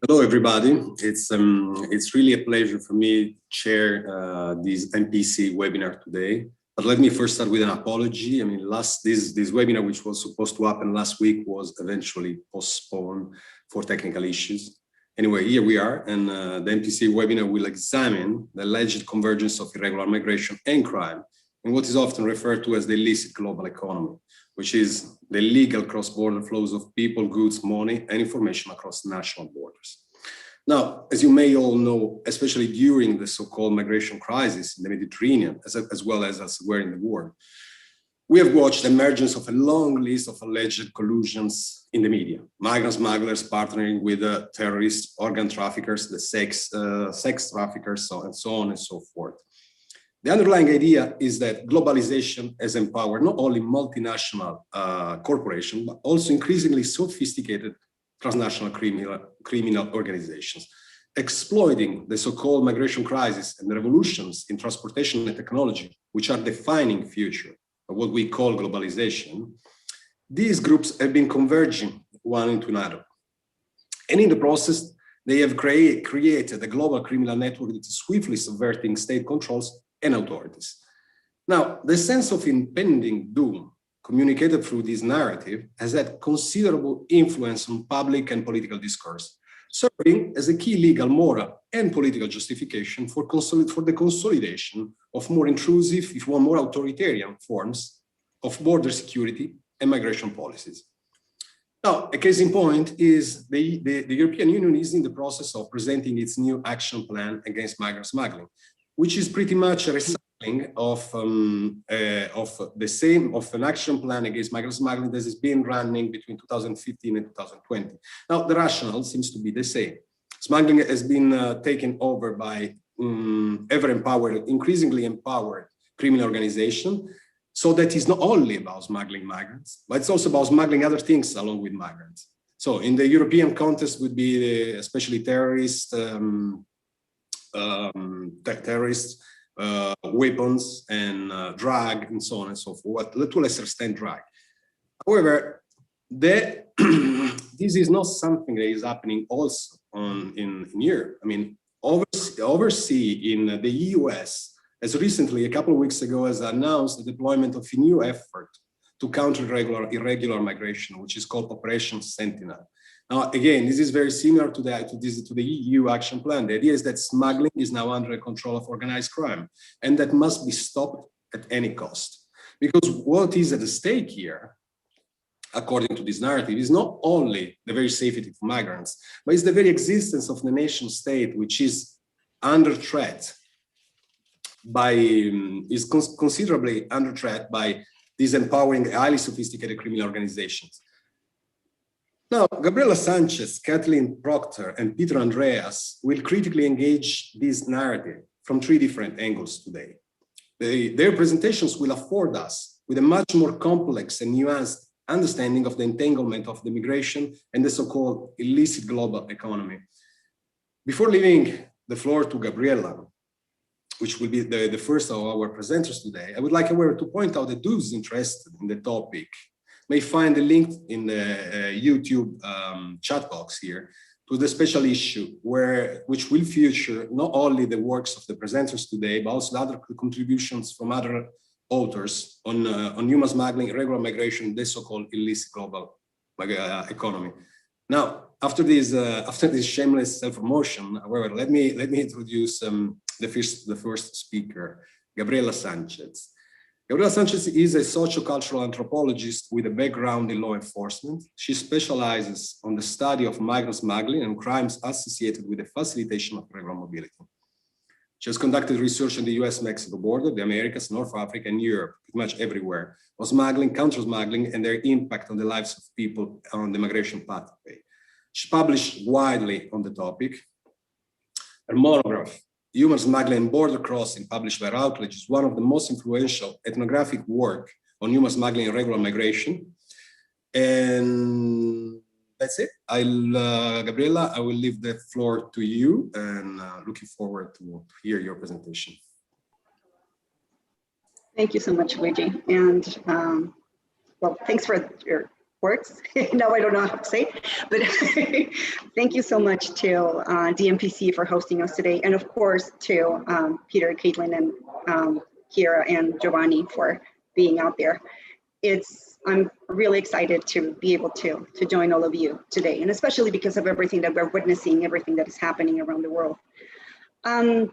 Hello, everybody. It's really a pleasure for me to chair this MPC webinar today. But let me first start with an apology. I mean, this webinar, which was supposed to happen last week, was eventually postponed for technical issues. Anyway, here we are, and the MPC webinar will examine the alleged convergence of irregular migration and crime in what is often referred to as the illicit global economy, which is the illegal cross-border flows of people, goods, money, and information across national borders. Now, as you may all know, especially during the so-called migration crisis in the Mediterranean, as well as elsewhere in the world, we have watched the emergence of a long list of alleged collusions in the media. Migrant smugglers partnering with terrorists, organ traffickers, the sex traffickers, and so on and so forth. The underlying idea is that globalization has empowered not only multinational corporations, but also increasingly sophisticated transnational criminal organizations, exploiting the so-called migration crisis and the revolutions in transportation and technology, which are defining future of what we call globalization. These groups have been converging one into another. And in the process, they have created a global criminal network that is swiftly subverting state controls and authorities. Now, the sense of impending doom communicated through this narrative has had considerable influence on public and political discourse, serving as a key legal, moral, and political justification for the consolidation of more intrusive, if one more authoritarian forms of border security and migration policies. Now, a case in point is the European Union is in the process of presenting its new action plan against migrant smuggling, which is pretty much a recycling of an action plan against migrant smuggling that has been running between 2015 and 2020. Now, the rationale seems to be the same. Smuggling has been taken over by increasingly empowered criminal organization. So that is not only about smuggling migrants, but it's also about smuggling other things along with migrants. So in the European context would be especially terrorists, weapons and drug and so on and so forth, to a lesser extent drug. However, this is not something that is happening also in Europe. I mean, overseas in the US, as recently, a couple of weeks ago, has announced the deployment of a new effort to counter irregular migration, which is called Operation Sentinel. Now, again, this is very similar to the EU action plan. The idea is that smuggling is now under the control of organized crime, and that must be stopped at any cost. Because what is at stake here, according to this narrative, is not only the very safety of migrants, but it's the very existence of the nation state, which is under threat considerably under threat by these empowering, highly sophisticated criminal organizations. Now, Gabriela Sanchez, Kathleen, Proctor, and Andreas will critically engage this narrative from three different angles today. Their presentations will afford us with a much more complex and nuanced understanding of the entanglement of the migration and the so-called illicit global economy. Before leaving the floor to Gabriela, which will be the first of our presenters today, I would like, however, to point out that those interested in the topic may find a link in the YouTube chat box here to the special issue, which will feature not only the works of the presenters today, but also other contributions from other authors on human smuggling, irregular migration, the so-called illicit global economy. Now, after this shameless self-promotion, however, let me introduce the first speaker, Gabriela Sanchez. Gabriela Sanchez is a sociocultural anthropologist with a background in law enforcement. She specializes on the study of migrant smuggling and crimes associated with the facilitation of irregular mobility. She has conducted research on the US-Mexico border, the Americas, North Africa, and Europe, pretty much everywhere, on smuggling, counter-smuggling, and their impact on the lives of people on the migration pathway. She published widely on the topic. Her monograph, Human Smuggling and Border Crossing, published by Routledge, is one of the most influential ethnographic work on human smuggling and irregular migration. And that's it. Gabriela, I will leave the floor to you, and looking forward to hear your presentation. Thank you so much, Luigi. And well, thanks for your words. Now I don't know how to say it, but thank you so much to DMPC for hosting us today. And of course to Peter, Caitlin, and Kira and Giovanni for being out there. I'm really excited to be able to join all of you today, and especially because of everything that we're witnessing, everything that is happening around the world. And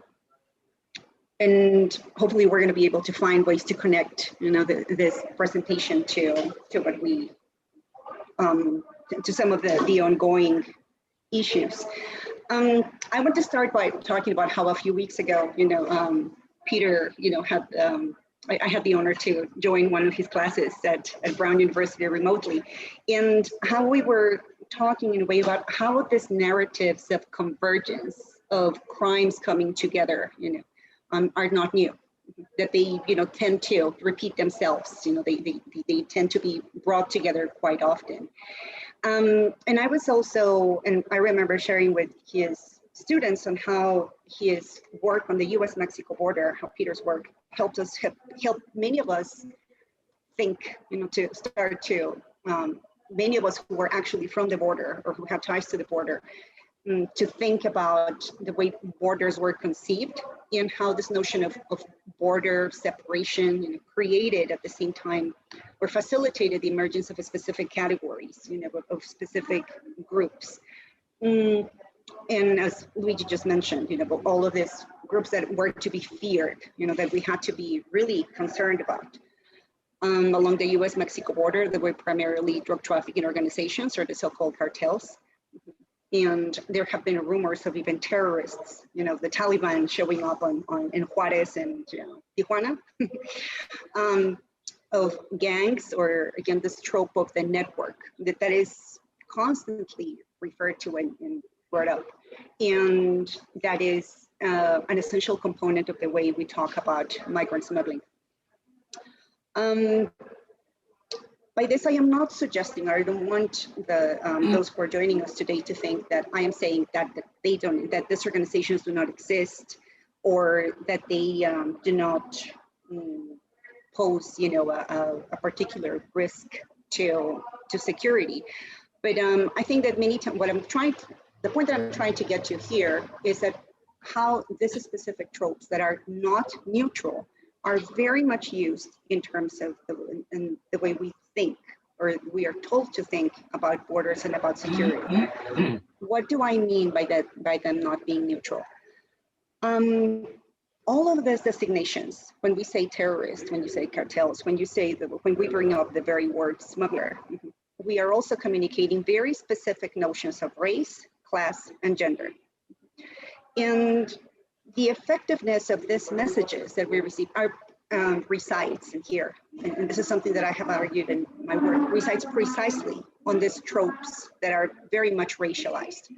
hopefully we're going to be able to find ways to connect, this presentation to what we, to some of the ongoing issues. I want to start by talking about how a few weeks ago, Peter, had, I had the honor to join one of his classes at Brown University remotely, and how we were talking in a way about how this narratives of convergence of crimes coming together, are not new, that they, tend to repeat themselves. They tend to be brought together quite often. And I was also, and I remember sharing with his students on how his work on the US-Mexico border, how Peter's work helped many of us think, to start to, many of us who were actually from the border or who have ties to the border, to think about the way borders were conceived and how this notion of border separation, created at the same time or facilitated the emergence of specific categories, of specific groups. And as Luigi just mentioned, all of these groups that were to be feared, that we had to be really concerned about. Along the US-Mexico border, there were primarily drug trafficking organizations or the so-called cartels. And there have been rumors of even terrorists, the Taliban showing up in Juarez and Tijuana, of gangs, or again, this trope of the network that is constantly referred to and brought up. And that is an essential component of the way we talk about migrant smuggling. By this, I am not suggesting, or I don't want those who are joining us today to think that I am saying that that these organizations do not exist, or that they do not pose, a particular risk to security. But I think that many times, the point that I'm trying to get to here is that how these specific tropes that are not neutral are very much used in terms of the way we think, or we are told to think about borders and about security. What do I mean by that, by them not being neutral? All of these designations, when we say terrorist, when you say cartels, when we bring up the very word smuggler, we are also communicating very specific notions of race, class, and gender. And the effectiveness of these messages that we receive resides in here. And this is something that I have argued in my work, resides precisely on these tropes that are very much racialized.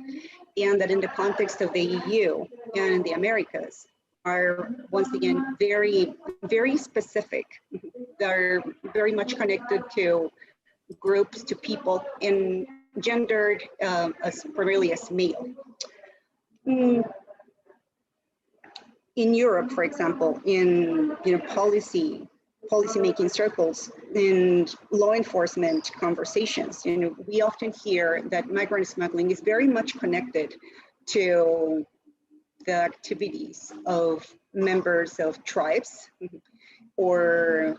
And that in the context of the EU and in the Americas are once again very, very specific. They're very much connected to groups, to people, and gendered primarily as male. In Europe, for example, in policy-making circles and law enforcement conversations, we often hear that migrant smuggling is very much connected to the activities of members of tribes, or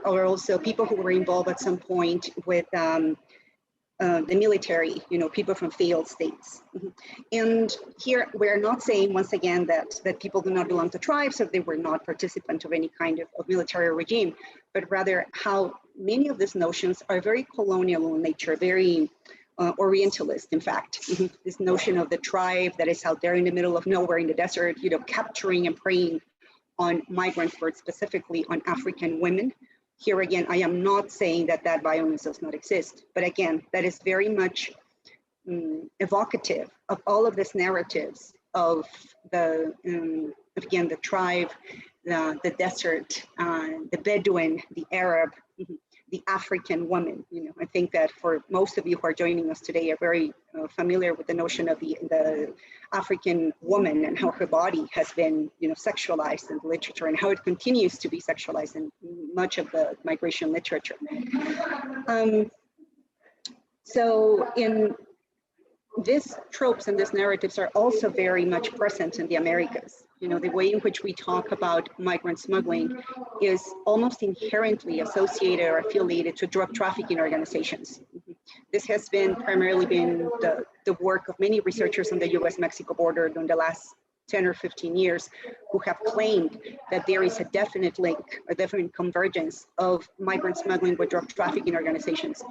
or also people who were involved at some point with the military, people from failed states. And here we're not saying, once again, that people do not belong to tribes, or they were not participant of any kind of military regime, but rather how many of these notions are very colonial in nature, very Orientalist, in fact. This notion of the tribe that is out there in the middle of nowhere in the desert, capturing and preying on migrants, but specifically on African women. Here again, I am not saying that violence does not exist, but again, that is very much evocative of all of these narratives of the tribe, the desert, the Bedouin, the Arab, the African woman. You know, I think that for most of you who are joining us today are very familiar with the notion of the African woman and how her body has been, you know, sexualized in the literature and how it continues to be sexualized in much of the migration literature. So in these tropes and these narratives are also very much present in the Americas. You know, the way in which we talk about migrant smuggling is almost inherently associated or affiliated to drug trafficking organizations. This has primarily been the work of many researchers on the US-Mexico border during the last 10 or 15 years who have claimed that there is a definite link, a definite convergence of migrant smuggling with drug trafficking organizations.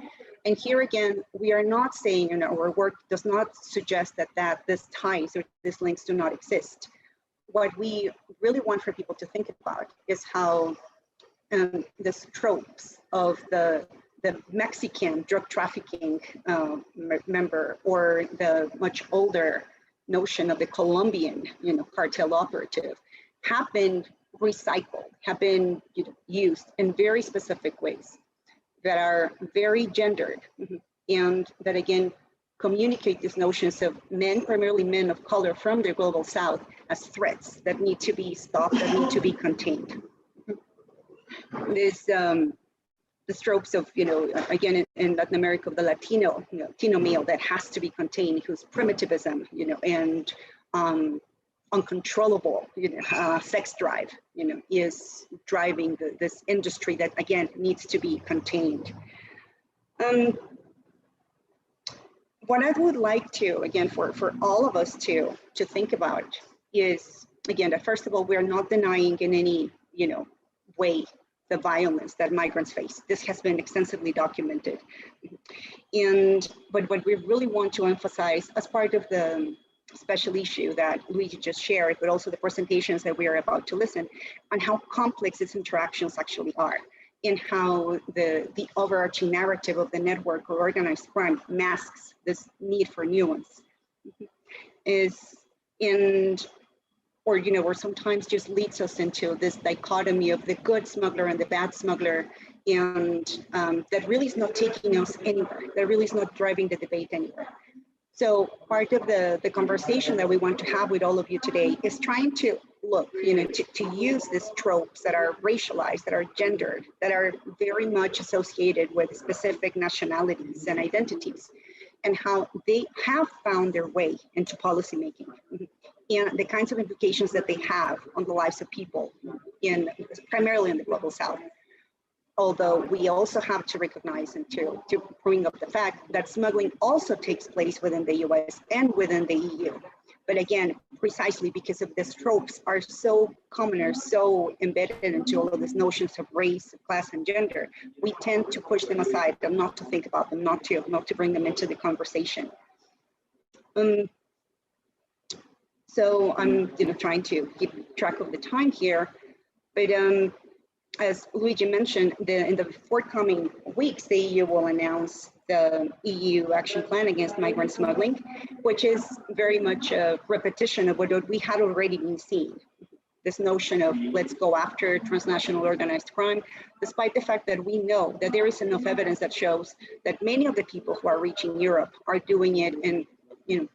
And here again, we are not saying, and our work does not suggest that this ties or these links do not exist. What we really want for people to think about is how these tropes of the Mexican drug trafficking member, or the much older notion of the Colombian, you know, cartel operative, have been recycled, have been, you know, used in very specific ways that are very gendered, and that again communicate these notions of men, primarily men of color from the global south, as threats that need to be stopped, that need to be contained. This the tropes of, you know, again in Latin America, of the Latino male that has to be contained, whose primitivism, you know, and uncontrollable, you know, sex drive, you know, is driving this industry that again needs to be contained. What I would like to, again, for all of us to think about is, again, that first of all, we're not denying in any, you know, way the violence that migrants face. This has been extensively documented. But what we really want to emphasize as part of the special issue that Luigi just shared, but also the presentations that we are about to listen, on how complex these interactions actually are, and how the overarching narrative of the network or organized crime masks this need for nuance, or, you know, or sometimes just leads us into this dichotomy of the good smuggler and the bad smuggler, and that really is not taking us anywhere, that really is not driving the debate anywhere. So part of the conversation that we want to have with all of you today is trying to look, you know, to use these tropes that are racialized, that are gendered, that are very much associated with specific nationalities and identities, and how they have found their way into policymaking, and the kinds of implications that they have on the lives of people primarily in the global south. Although we also have to recognize and to bring up the fact that smuggling also takes place within the US and within the EU. But again, precisely because of these tropes are so common, are so embedded into all of these notions of race, class, and gender, we tend to push them aside and not to think about them, not to bring them into the conversation. So I'm, you know, trying to keep track of the time here, but as Luigi mentioned, in the forthcoming weeks, the EU will announce the EU action plan against migrant smuggling, which is very much a repetition of what we had already been seeing. This notion of let's go after transnational organized crime, despite the fact that we know that there is enough evidence that shows that many of the people who are reaching Europe are doing it in, you know,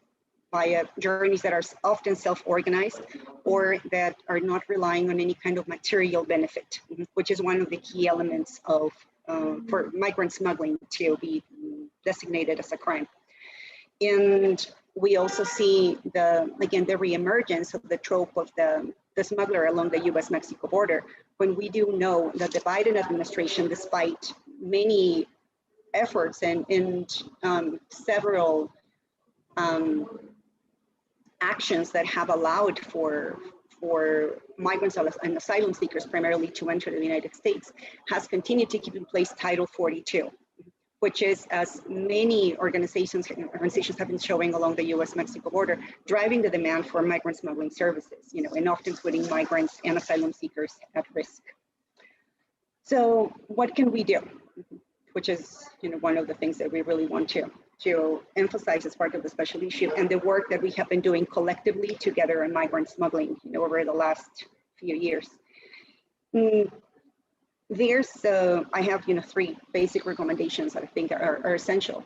via journeys that are often self-organized or that are not relying on any kind of material benefit, which is one of the key elements of for migrant smuggling to be designated as a crime. And we also see the reemergence of the trope of the smuggler along the US-Mexico border, when we do know that the Biden administration, despite many efforts and several actions that have allowed for migrants and asylum seekers primarily to enter the United States, has continued to keep in place Title 42, which is, as many organizations have been showing along the US-Mexico border, driving the demand for migrant smuggling services, you know, and often putting migrants and asylum seekers at risk. So what can we do? Which is, you know, one of the things that we really want to emphasize as part of the special issue, and the work that we have been doing collectively together in migrant smuggling, you know, over the last few years. I have, 3 basic recommendations that I think are essential.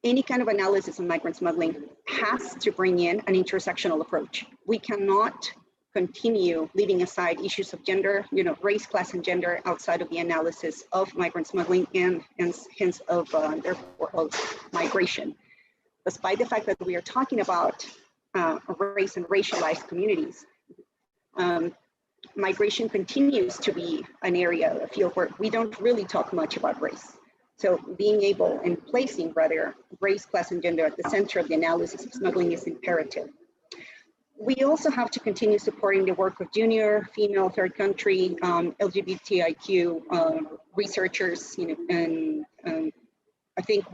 Any kind of analysis on migrant smuggling has to bring in an intersectional approach. We cannot continue leaving aside issues of gender, race, class, and gender outside of the analysis of migrant smuggling and hence of therefore of migration. Despite the fact that we are talking about race and racialized communities, migration continues to be an area, a field where we don't really talk much about race. So being able and placing rather race, class, and gender at the center of the analysis of smuggling is imperative. We also have to continue supporting the work of junior, female, third country, LGBTIQ researchers, and I think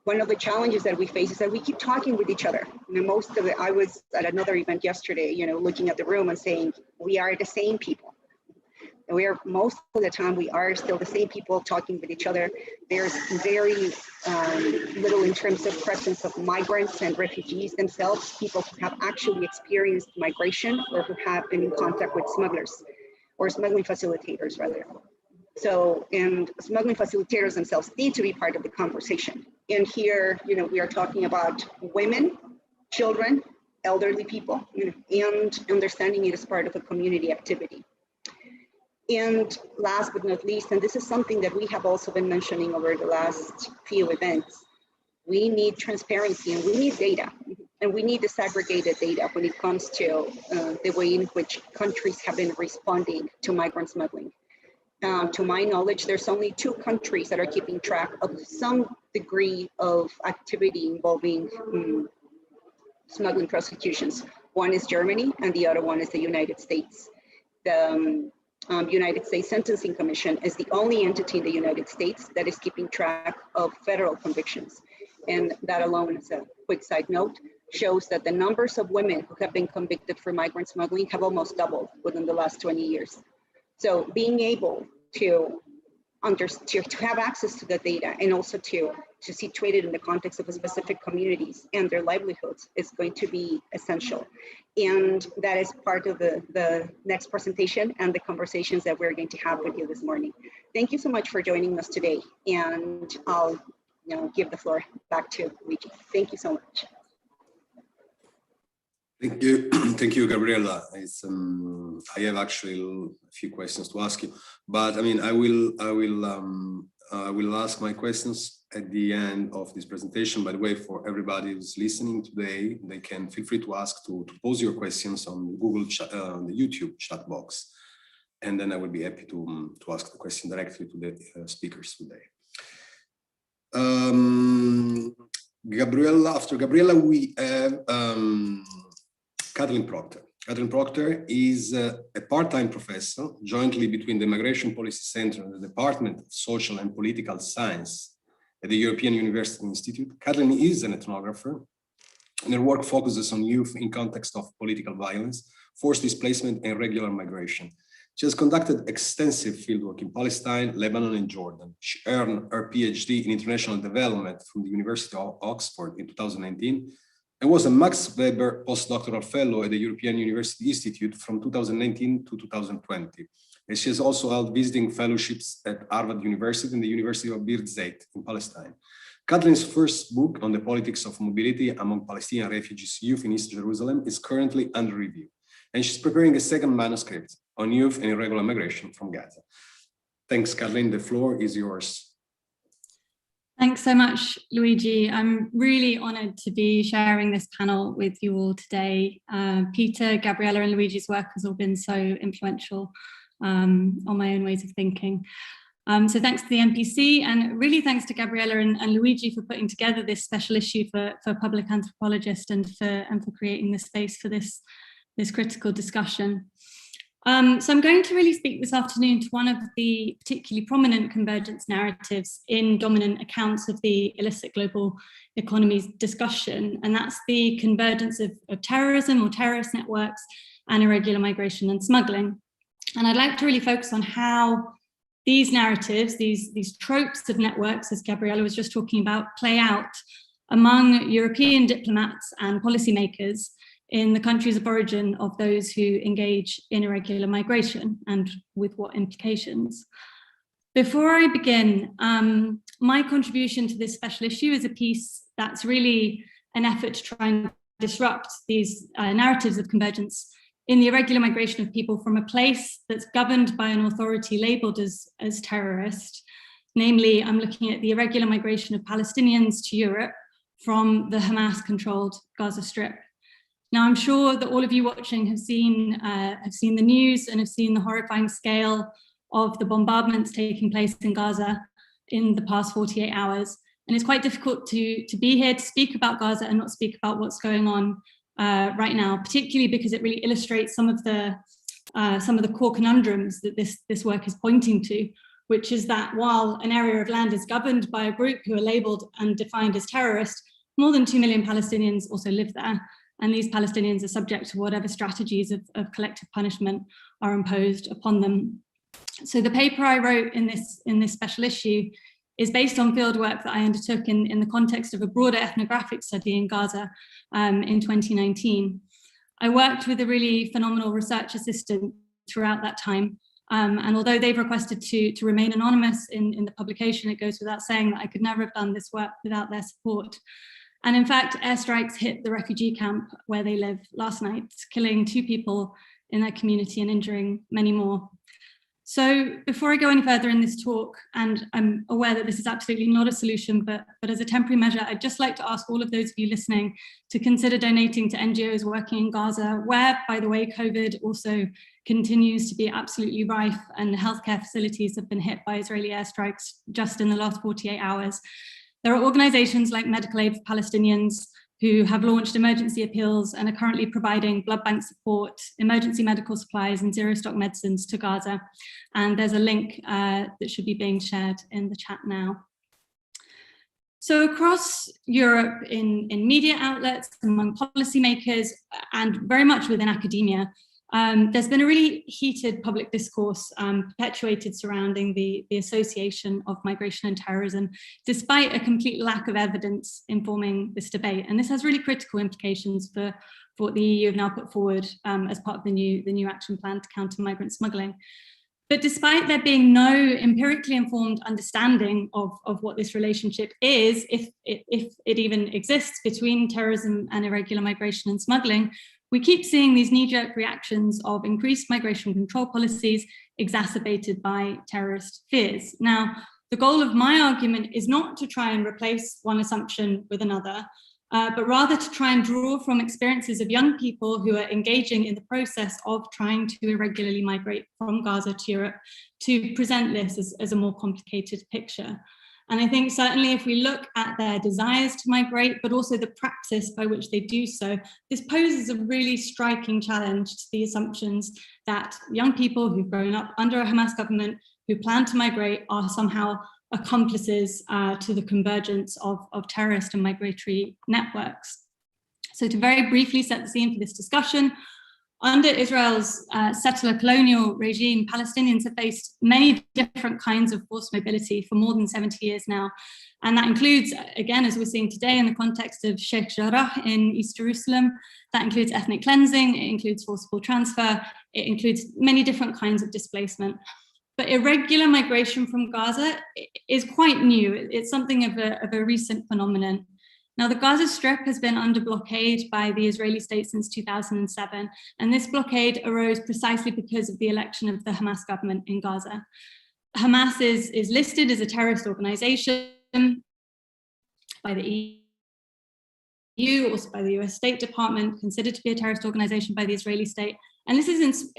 one of the challenges that we face is that we keep talking with each other. Most of it, I was at another event yesterday, looking at the room and saying, we are the same people. Most of the time, we are still the same people talking with each other. There's very little in terms of presence of migrants and refugees themselves, people who have actually experienced migration or who have been in contact with smugglers or smuggling facilitators rather. So, and smuggling facilitators themselves need to be part of the conversation. And here, we are talking about women, children, elderly people, and understanding it as part of a community activity. And last but not least, and this is something that we have also been mentioning over the last few events, we need transparency and we need data. And we need disaggregated data when it comes to the way in which countries have been responding to migrant smuggling. To my knowledge, there's only 2 countries that are keeping track of some degree of activity involving smuggling prosecutions. One is Germany and the other one is the United States. The United States Sentencing Commission is the only entity in the United States that is keeping track of federal convictions. And that alone, as a quick side note, shows that the numbers of women who have been convicted for migrant smuggling have almost doubled within the last 20 years. So being able to have access to the data and also to situate it in the context of specific communities and their livelihoods is going to be essential. And that is part of the next presentation and the conversations that we're going to have with you this morning. Thank you so much for joining us today. And I'll give the floor back to Luigi. Thank you so much. Thank you, thank you, Gabriela. I have actually a few questions to ask you, but I mean, I will ask my questions at the end of this presentation. By the way, for everybody who's listening today, they can feel free to pose your questions on Google chat, on the YouTube chat box, and then I will be happy to ask the question directly to the speakers today. After Gabriela, we have Kathleen Proctor. Kathleen Proctor is a part-time professor jointly between the Migration Policy Center and the Department of Social and Political Science at the European University Institute. Kathleen is an ethnographer, and her work focuses on youth in context of political violence, forced displacement, and irregular migration. She has conducted extensive fieldwork in Palestine, Lebanon, and Jordan. She earned her PhD in International Development from the University of Oxford in 2019, and was a Max Weber postdoctoral fellow at the European University Institute from 2019 to 2020. And she has also held visiting fellowships at Harvard University and the University of Birzeit in Palestine. Kathleen's first book on the politics of mobility among Palestinian refugees youth in East Jerusalem is currently under review. And she's preparing a second manuscript on youth and irregular migration from Gaza. Thanks, Kathleen. The floor is yours. Thanks so much, Luigi. I'm really honoured to be sharing this panel with you all today. Peter, Gabriela, and Luigi's work has all been so influential on my own ways of thinking. So thanks to the MPC, and really thanks to Gabriela and Luigi for putting together this special issue for public anthropologists and for creating the space for this critical discussion. So I'm going to really speak this afternoon to one of the particularly prominent convergence narratives in dominant accounts of the illicit global economies discussion, and that's the convergence of terrorism or terrorist networks and irregular migration and smuggling. And I'd like to really focus on how these narratives, these tropes of networks, as Gabriela was just talking about, play out among European diplomats and policymakers in the countries of origin of those who engage in irregular migration, and with what implications. Before I begin, my contribution to this special issue is a piece that's really an effort to try and disrupt these narratives of convergence in the irregular migration of people from a place that's governed by an authority labeled as terrorist. Namely, I'm looking at the irregular migration of Palestinians to Europe from the Hamas-controlled Gaza Strip. Now, I'm sure that all of you watching have seen the news and have seen the horrifying scale of the bombardments taking place in Gaza in the past 48 hours. And it's quite difficult to be here to speak about Gaza and not speak about what's going on right now, particularly because it really illustrates some of the core conundrums that this work is pointing to, which is that while an area of land is governed by a group who are labeled and defined as terrorist, more than 2 million Palestinians also live there. And these Palestinians are subject to whatever strategies of collective punishment are imposed upon them. So the paper I wrote in this special issue is based on fieldwork that I undertook in the context of a broader ethnographic study in Gaza in 2019. I worked with a really phenomenal research assistant throughout that time. And although they've requested to remain anonymous in the publication, it goes without saying that I could never have done this work without their support. And in fact, airstrikes hit the refugee camp where they live last night, killing 2 people in their community and injuring many more. So before I go any further in this talk, and I'm aware that this is absolutely not a solution, but as a temporary measure, I'd just like to ask all of those of you listening to consider donating to NGOs working in Gaza, where, by the way, COVID also continues to be absolutely rife, and healthcare facilities have been hit by Israeli airstrikes just in the last 48 hours. There are organizations like Medical Aid for Palestinians who have launched emergency appeals and are currently providing blood bank support, emergency medical supplies, and zero stock medicines to Gaza. And there's a link that should be being shared in the chat now. So across Europe, in media outlets, among policymakers, and very much within academia, there's been a really heated public discourse perpetuated surrounding the association of migration and terrorism, despite a complete lack of evidence informing this debate. And this has really critical implications for what the EU have now put forward as part of the new action plan to counter migrant smuggling. But despite there being no empirically informed understanding of what this relationship is, if it even exists between terrorism and irregular migration and smuggling, we keep seeing these knee-jerk reactions of increased migration control policies exacerbated by terrorist fears. Now, the goal of my argument is not to try and replace one assumption with another, but rather to try and draw from experiences of young people who are engaging in the process of trying to irregularly migrate from Gaza to Europe to present this as a more complicated picture. And I think certainly if we look at their desires to migrate, but also the praxis by which they do so, this poses a really striking challenge to the assumptions that young people who've grown up under a Hamas government who plan to migrate are somehow accomplices to the convergence of terrorist and migratory networks. So to very briefly set the scene for this discussion, under Israel's settler colonial regime, Palestinians have faced many different kinds of forced mobility for more than 70 years now. And that includes, again, as we're seeing today in the context of Sheikh Jarrah in East Jerusalem, that includes ethnic cleansing, it includes forcible transfer, it includes many different kinds of displacement. But irregular migration from Gaza is quite new. It's something of a recent phenomenon. Now, the Gaza Strip has been under blockade by the Israeli state since 2007, and this blockade arose precisely because of the election of the Hamas government in Gaza. Hamas is listed as a terrorist organization by the EU, also by the US State Department, considered to be a terrorist organization by the Israeli state. And this is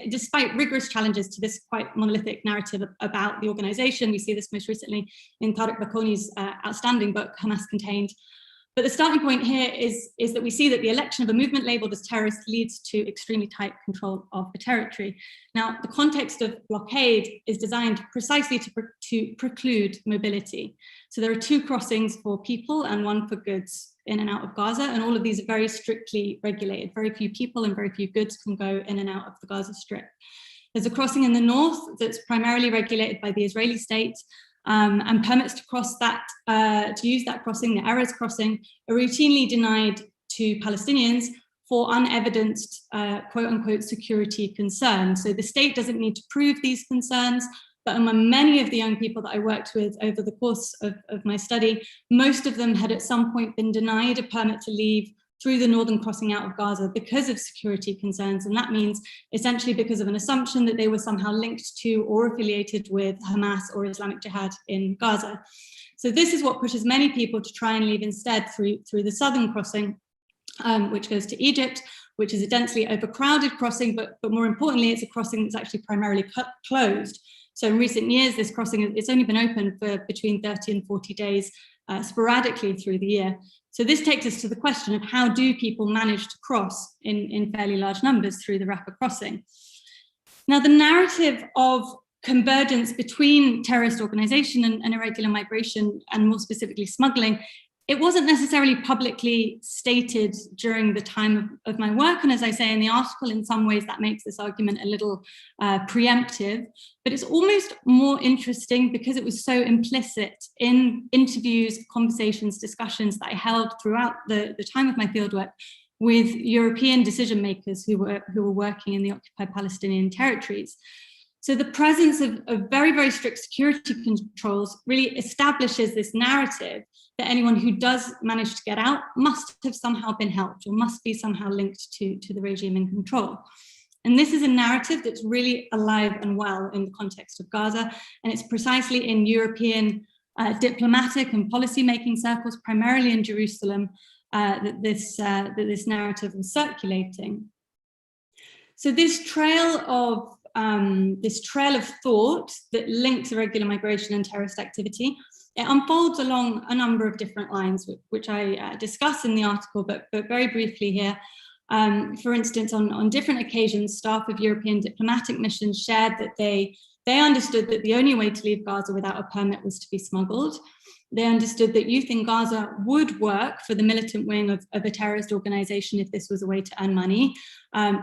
despite rigorous challenges to this quite monolithic narrative about the organization. We see this most recently in Tariq Bakoni's outstanding book, Hamas Contained. But the starting point here is that we see that the election of a movement labeled as terrorist leads to extremely tight control of the territory. Now, the context of blockade is designed precisely to preclude mobility. So there are 2 crossings for people and 1 for goods in and out of Gaza, and all of these are very strictly regulated. Very few people and very few goods can go in and out of the Gaza Strip. There's a crossing in the north that's primarily regulated by the Israeli state, and permits to cross that, to use that crossing, the Erez crossing, are routinely denied to Palestinians for unevidenced, quote unquote, security concerns. So the state doesn't need to prove these concerns, but among many of the young people that I worked with over the course of my study, most of them had at some point been denied a permit to leave through the northern crossing out of Gaza because of security concerns. And that means essentially because of an assumption that they were somehow linked to or affiliated with Hamas or Islamic Jihad in Gaza. So this is what pushes many people to try and leave instead through the southern crossing, which goes to Egypt, which is a densely overcrowded crossing, but more importantly, it's a crossing that's actually primarily closed. So in recent years, this crossing, it's only been open for between 30 and 40 days sporadically through the year. So this takes us to the question of how do people manage to cross in fairly large numbers through the Rafah crossing? Now, the narrative of convergence between terrorist organization and irregular migration, and more specifically smuggling, it wasn't necessarily publicly stated during the time of my work. And as I say in the article, in some ways that makes this argument a little preemptive, but it's almost more interesting because it was so implicit in interviews, conversations, discussions that I held throughout the time of my fieldwork with European decision makers who were working in the occupied Palestinian territories. So the presence of very, very strict security controls really establishes this narrative that anyone who does manage to get out must have somehow been helped or must be somehow linked to the regime in control. And this is a narrative that's really alive and well in the context of Gaza. And it's precisely in European diplomatic and policy-making circles, primarily in Jerusalem, that this narrative was circulating. So this trail of thought that links irregular migration and terrorist activity, it unfolds along a number of different lines, which I discuss in the article, but very briefly here. For instance, on different occasions, staff of European diplomatic missions shared that they understood that the only way to leave Gaza without a permit was to be smuggled. They understood that youth in Gaza would work for the militant wing of a terrorist organization if this was a way to earn money,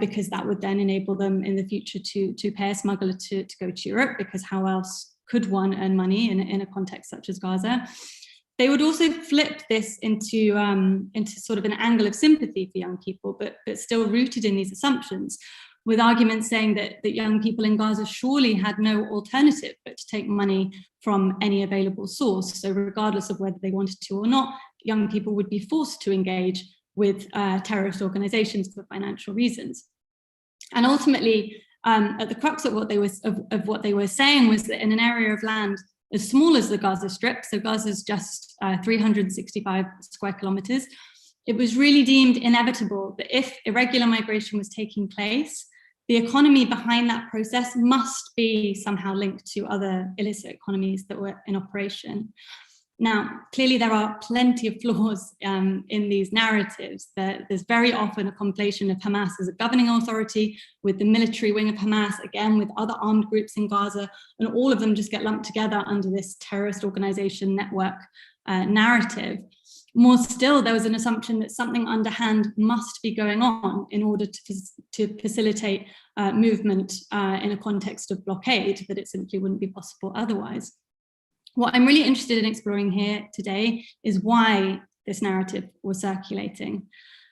because that would then enable them in the future to pay a smuggler to go to Europe, because how else could one earn money in a context such as Gaza? They would also flip this into sort of an angle of sympathy for young people, but still rooted in these assumptions, with arguments saying that young people in Gaza surely had no alternative but to take money from any available source. So regardless of whether they wanted to or not, young people would be forced to engage with terrorist organizations for financial reasons. And ultimately, at the crux of what they were saying was that in an area of land as small as the Gaza Strip, so Gaza's just 365 square kilometers, it was really deemed inevitable that if irregular migration was taking place, the economy behind that process must be somehow linked to other illicit economies that were in operation. Now, clearly there are plenty of flaws in these narratives. There's very often a conflation of Hamas as a governing authority with the military wing of Hamas, again with other armed groups in Gaza, and all of them just get lumped together under this terrorist organization network narrative. More still, there was an assumption that something underhand must be going on in order to facilitate movement in a context of blockade, that it simply wouldn't be possible otherwise. What I'm really interested in exploring here today is why this narrative was circulating.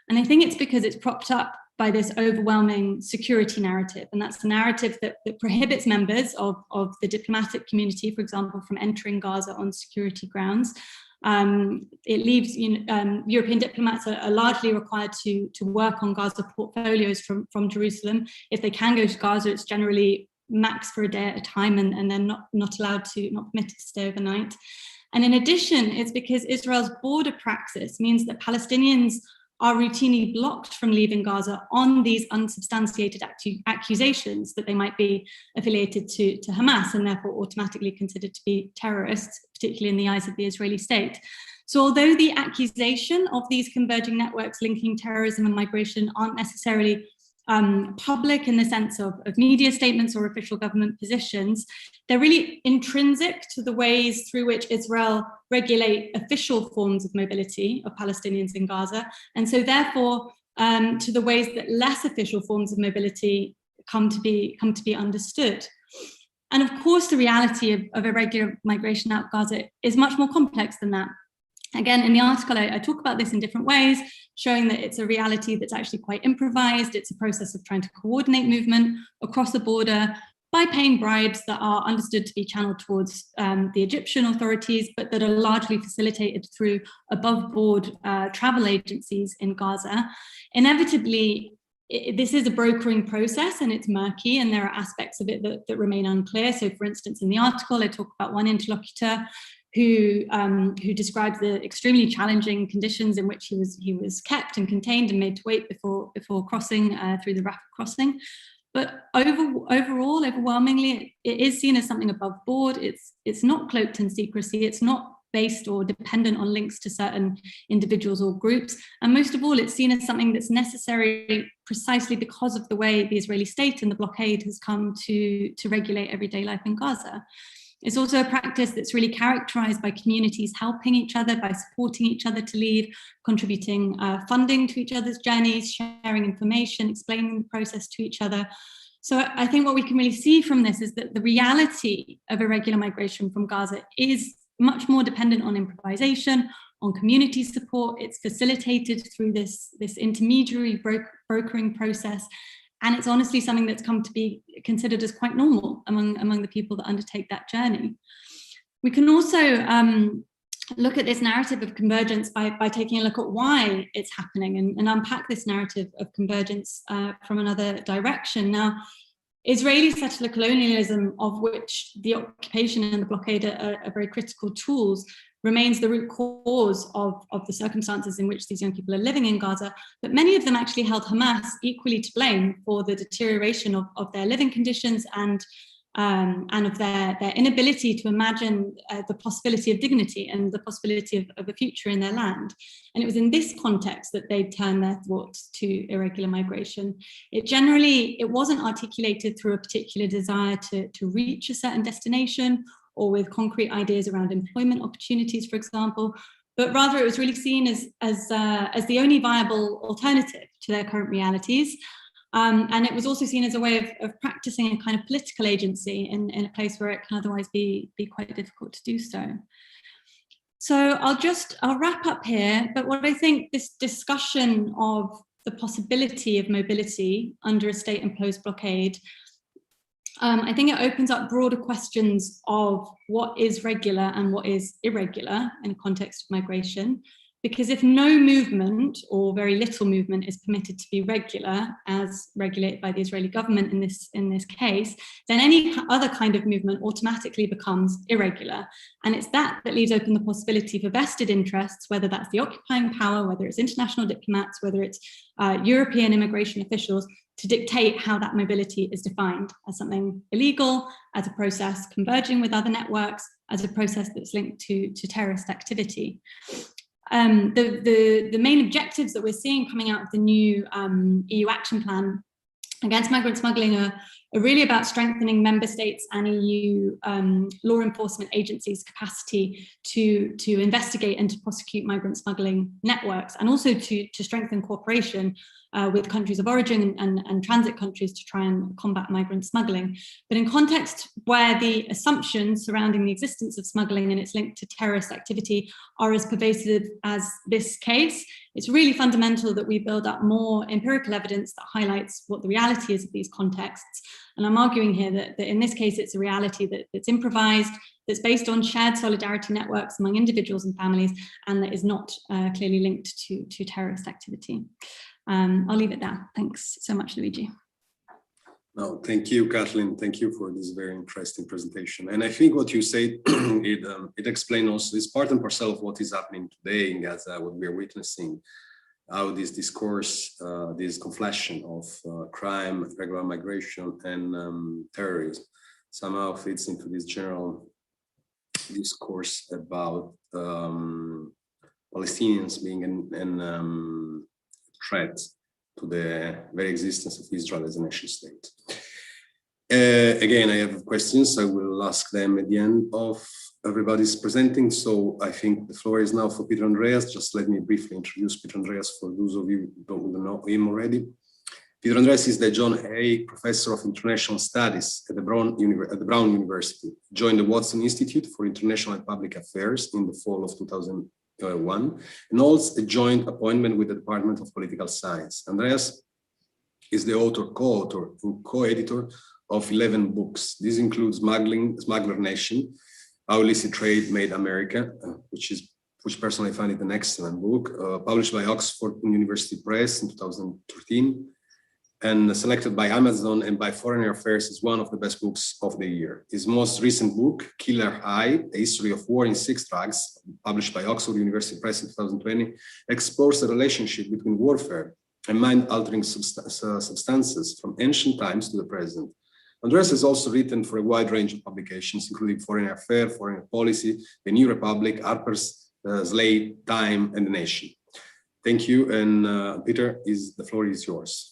And I think it's because it's propped up by this overwhelming security narrative. And that's the narrative that prohibits members of the diplomatic community, for example, from entering Gaza on security grounds. It leaves European diplomats are largely required to work on Gaza portfolios from Jerusalem. If they can go to Gaza, it's generally max for a day at a time, and they're not permitted to stay overnight. And in addition, it's because Israel's border praxis means that Palestinians are routinely blocked from leaving Gaza on these unsubstantiated accusations that they might be affiliated to Hamas and therefore automatically considered to be terrorists, particularly in the eyes of the Israeli state. So although the accusation of these converging networks linking terrorism and migration aren't necessarily public in the sense of media statements or official government positions, they're really intrinsic to the ways through which Israel regulate official forms of mobility of Palestinians in Gaza, and so therefore to the ways that less official forms of mobility come to be understood. And of course, the reality of irregular migration out of Gaza is much more complex than that. Again, in the article, I talk about this in different ways, showing that it's a reality that's actually quite improvised. It's a process of trying to coordinate movement across the border by paying bribes that are understood to be channeled towards the Egyptian authorities, but that are largely facilitated through above-board travel agencies in Gaza. Inevitably, this is a brokering process and it's murky, and there are aspects of it that remain unclear. So, for instance, in the article, I talk about one interlocutor who described the extremely challenging conditions in which he was kept and contained and made to wait before crossing through the rapid crossing. But overall, overwhelmingly, it is seen as something above board. It's not cloaked in secrecy. It's not based or dependent on links to certain individuals or groups. And most of all, it's seen as something that's necessary precisely because of the way the Israeli state and the blockade has come to regulate everyday life in Gaza. It's also a practice that's really characterized by communities helping each other, by supporting each other to leave, contributing funding to each other's journeys, sharing information, explaining the process to each other. So I think what we can really see from this is that the reality of irregular migration from Gaza is much more dependent on improvisation, on community support. It's facilitated through this intermediary brokering process. And it's honestly something that's come to be considered as quite normal among the people that undertake that journey. We can also look at this narrative of convergence by taking a look at why it's happening and unpack this narrative of convergence from another direction. Now, Israeli settler colonialism, of which the occupation and the blockade are very critical tools, remains the root cause of the circumstances in which these young people are living in Gaza, but many of them actually held Hamas equally to blame for the deterioration of their living conditions and of their inability to imagine the possibility of dignity and the possibility of a future in their land. And it was in this context that they turned their thoughts to irregular migration. It wasn't articulated through a particular desire to reach a certain destination or with concrete ideas around employment opportunities, for example, but rather it was really seen as the only viable alternative to their current realities. And it was also seen as a way of practicing a kind of political agency in a place where it can otherwise be quite difficult to do so. So I'll wrap up here, but what I think this discussion of the possibility of mobility under a state-imposed blockade, I think it opens up broader questions of what is regular and what is irregular in a context of migration. Because if no movement or very little movement is permitted to be regular, as regulated by the Israeli government in this case, then any other kind of movement automatically becomes irregular. And it's that leaves open the possibility for vested interests, whether that's the occupying power, whether it's international diplomats, whether it's European immigration officials, to dictate how that mobility is defined as something illegal, as a process converging with other networks, as a process that's linked to terrorist activity. The main objectives that we're seeing coming out of the new EU action plan against migrant smuggling are really about strengthening member states and EU law enforcement agencies' capacity to investigate and to prosecute migrant smuggling networks, and also to strengthen cooperation with countries of origin and transit countries to try and combat migrant smuggling. But in context where the assumptions surrounding the existence of smuggling and its link to terrorist activity are as pervasive as this case, it's really fundamental that we build up more empirical evidence that highlights what the reality is of these contexts. And I'm arguing here that in this case, it's a reality that's improvised, that's based on shared solidarity networks among individuals and families, and that is not clearly linked to terrorist activity. I'll leave it there. Thanks so much, Luigi. No, thank you, Kathleen. Thank you for this very interesting presentation. And I think what you said, it explains also, it's part and parcel of what is happening today in Gaza, what we're witnessing, how this discourse, this conflation of crime, irregular migration, and terrorism somehow fits into this general discourse about Palestinians being an threat to the very existence of Israel as a nation state. Again, I have questions. I will ask them at the end of everybody's presenting. So I think the floor is now for Peter Andreas. Just let me briefly introduce Peter Andreas for those of you who don't know him already. Peter Andreas is the John Hay Professor of International Studies at the Brown University. Joined the Watson Institute for International and Public Affairs in the fall of one, and holds a joint appointment with the Department of Political Science. Andreas is the author, co-author, and co-editor of 11 books. This includes Smuggler Nation, How Illicit Trade Made America, which personally I find it an excellent book, published by Oxford University Press in 2013, and selected by Amazon and by Foreign Affairs as one of the best books of the year. His most recent book, Killer Eye, A History of War in Six Drugs, published by Oxford University Press in 2020, explores the relationship between warfare and mind-altering substances from ancient times to the present. Andreas has also written for a wide range of publications, including Foreign Affairs, Foreign Policy, The New Republic, Harper's, Slate, Time, and The Nation. Thank you, and Peter, the floor is yours.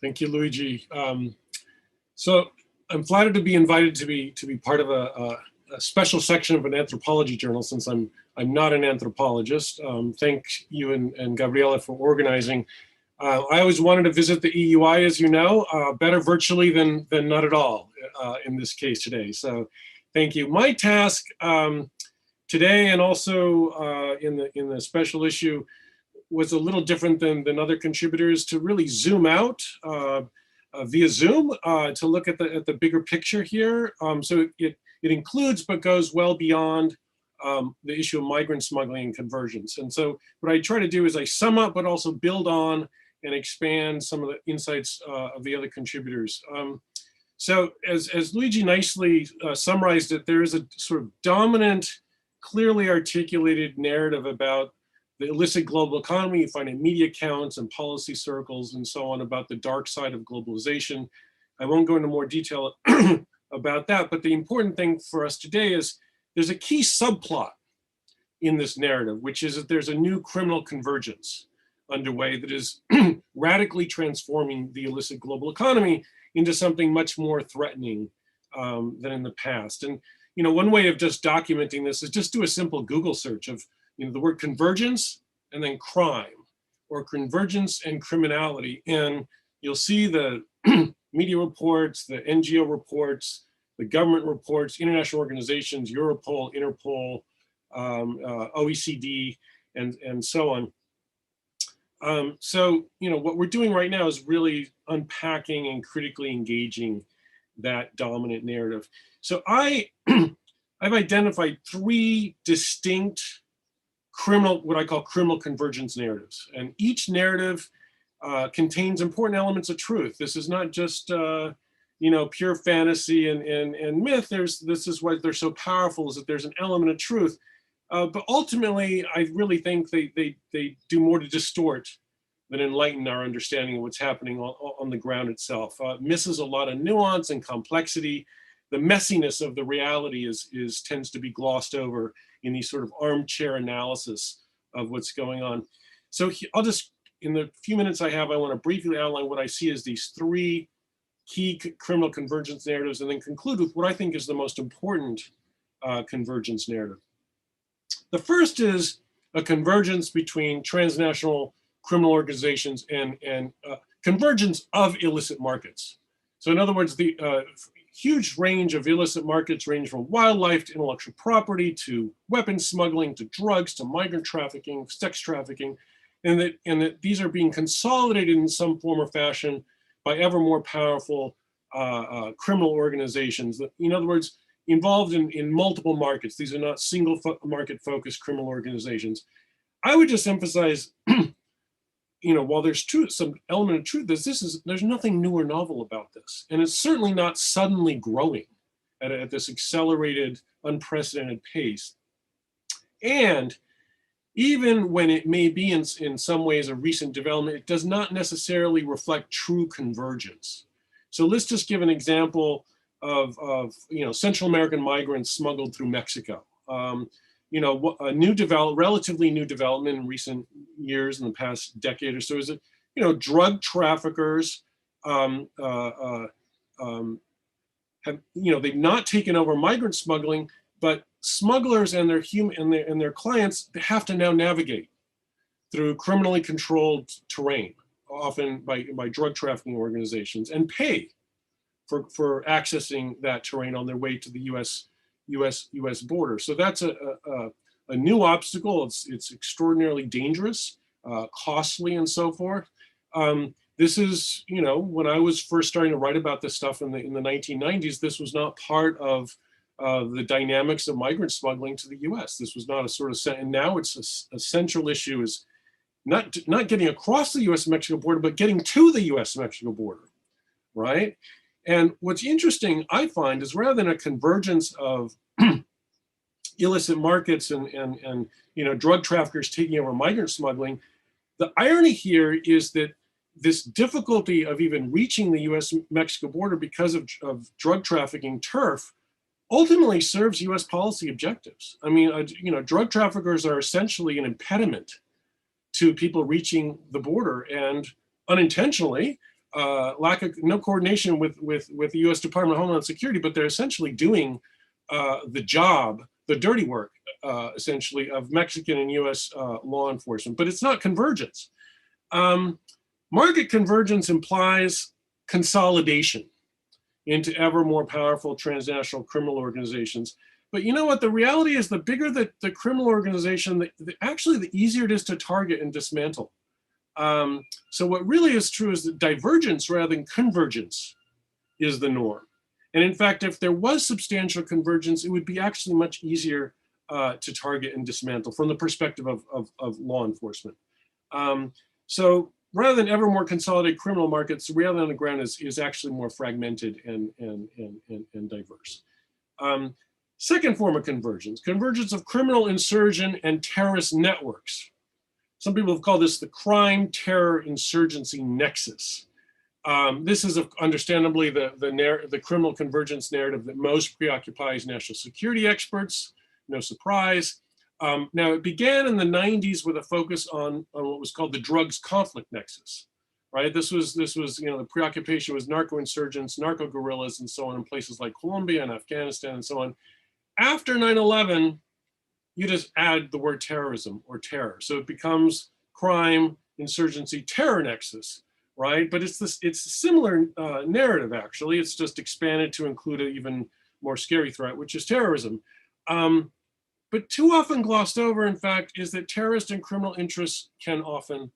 Thank you, Luigi. So I'm flattered to be invited to be part of a special section of an anthropology journal, since I'm not an anthropologist. Thank you and Gabriela for organizing. I always wanted to visit the EUI, as you know, better virtually than not at all in this case today. So thank you. My task today, and also in the special issue, was a little different than other contributors, to really zoom out via Zoom to look at the bigger picture here. So it includes but goes well beyond the issue of migrant smuggling and convergence. And so what I try to do is I sum up but also build on and expand some of the insights of the other contributors. So as Luigi nicely summarized it, there is a sort of dominant, clearly articulated narrative about the illicit global economy. You find in media accounts and policy circles and so on about the dark side of globalization. I won't go into more detail about that, but the important thing for us today is there's a key subplot in this narrative, which is that there's a new criminal convergence underway that is radically transforming the illicit global economy into something much more threatening than in the past. And one way of just documenting this is just do a simple Google search of the word convergence and then crime, or convergence and criminality. And you'll see the media reports, the NGO reports, the government reports, international organizations, Europol, Interpol, OECD, and so on. So, what we're doing right now is really unpacking and critically engaging that dominant narrative. So I've identified three distinct what I call criminal convergence narratives. And each narrative contains important elements of truth. This is not just, pure fantasy and myth. This is why they're so powerful, is that there's an element of truth. But ultimately, I really think they do more to distort than enlighten our understanding of what's happening on the ground itself. Misses a lot of nuance and complexity. The messiness of the reality tends to be glossed over in these sort of armchair analysis of what's going on. So I'll just, in the few minutes I have, I want to briefly outline what I see as these three key criminal convergence narratives, and then conclude with what I think is the most important convergence narrative. The first is a convergence between transnational criminal organizations and convergence of illicit markets. So in other words, the huge range of illicit markets range from wildlife to intellectual property to weapons smuggling to drugs to migrant trafficking, sex trafficking, and that these are being consolidated in some form or fashion by ever more powerful criminal organizations. In other words, involved in multiple markets. These are not single market focused criminal organizations. I would just emphasize, while there's some element of truth, there's nothing new or novel about this. And it's certainly not suddenly growing at this accelerated, unprecedented pace. And even when it may be in some ways a recent development, it does not necessarily reflect true convergence. So let's just give an example of Central American migrants smuggled through Mexico. A relatively new development in recent years, in the past decade or so, is that drug traffickers have they've not taken over migrant smuggling, but smugglers and their clients have to now navigate through criminally controlled terrain, often by drug trafficking organizations, and pay for accessing that terrain on their way to the U.S. border. So that's a a new obstacle. It's extraordinarily dangerous, costly, and so forth. This is, you know, when I was first starting to write about this stuff in the 1990s, this was not part of the dynamics of migrant smuggling to the U.S. This was not a sort of, and now it's a central issue is not getting across the U.S.-Mexico border, but getting to the U.S.-Mexico border, right? And what's interesting, I find, is rather than a convergence of illicit markets and you know, drug traffickers taking over migrant smuggling, the irony here is that this difficulty of even reaching the US-Mexico border because of drug trafficking turf ultimately serves US policy objectives. I mean, you know, drug traffickers are essentially an impediment to people reaching the border, and unintentionally, no coordination with the US Department of Homeland Security, but they're essentially doing the job, the dirty work, essentially, of Mexican and US law enforcement, but it's not convergence. Market convergence implies consolidation into ever more powerful transnational criminal organizations. But you know what? The reality is the bigger the criminal organization, actually the easier it is to target and dismantle. So what really is true is that divergence rather than convergence is the norm. And in fact, if there was substantial convergence, it would be actually much easier to target and dismantle from the perspective of law enforcement. So rather than ever more consolidated criminal markets, the reality on the ground is actually more fragmented and diverse. Second form of convergence, convergence of criminal insurgent and terrorist networks. Some people have called this the crime terror insurgency nexus. This is understandably the criminal convergence narrative that most preoccupies national security experts, no surprise. Now, it began in the 90s with a focus on what was called the drugs conflict nexus, right? This was, you know, the preoccupation was narco-insurgents, narco-guerrillas, and so on in places like Colombia and Afghanistan and so on. After 9/11, you just add the word terrorism or terror. So it becomes crime, insurgency, terror nexus, right? But it's a similar narrative, actually. It's just expanded to include an even more scary threat, which is terrorism. But too often glossed over, in fact, is that terrorist and criminal interests can often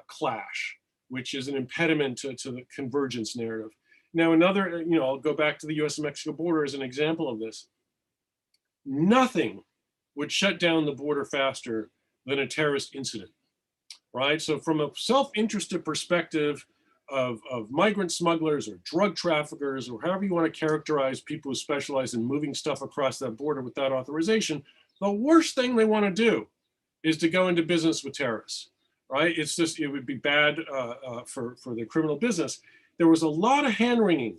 clash, which is an impediment to the convergence narrative. Now, another, you know, I'll go back to the US and Mexico border as an example of this. Nothing would shut down the border faster than a terrorist incident, right? So from a self-interested perspective of migrant smugglers or drug traffickers, or however you want to characterize people who specialize in moving stuff across that border without authorization, the worst thing they want to do is to go into business with terrorists, right? It's just, it would be bad for the criminal business. There was a lot of hand-wringing